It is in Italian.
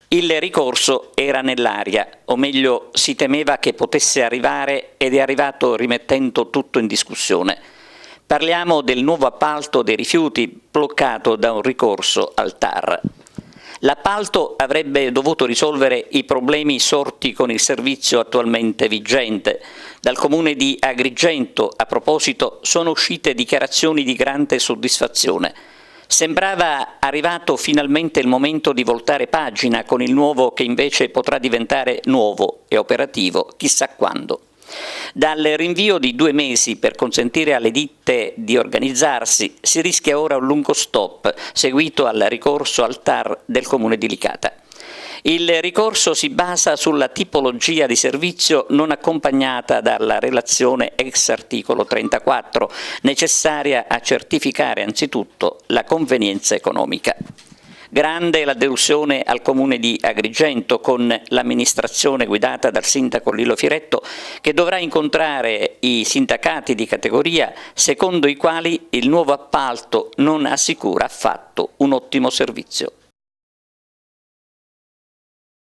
Il ricorso era nell'aria, o meglio si temeva che potesse arrivare ed è arrivato rimettendo tutto in discussione. Parliamo del nuovo appalto dei rifiuti bloccato da un ricorso al TAR. L'appalto avrebbe dovuto risolvere i problemi sorti con il servizio attualmente vigente. Dal comune di Agrigento, a proposito, sono uscite dichiarazioni di grande soddisfazione. Sembrava arrivato finalmente il momento di voltare pagina con il nuovo che invece potrà diventare nuovo e operativo chissà quando. Dal rinvio di 2 mesi per consentire alle ditte di organizzarsi si rischia ora un lungo stop seguito al ricorso al TAR del comune di Licata. Il ricorso si basa sulla tipologia di servizio non accompagnata dalla relazione ex articolo 34, necessaria a certificare anzitutto la convenienza economica. Grande la delusione al comune di Agrigento con l'amministrazione guidata dal sindaco Lillo Firetto, che dovrà incontrare i sindacati di categoria secondo i quali il nuovo appalto non assicura affatto un ottimo servizio.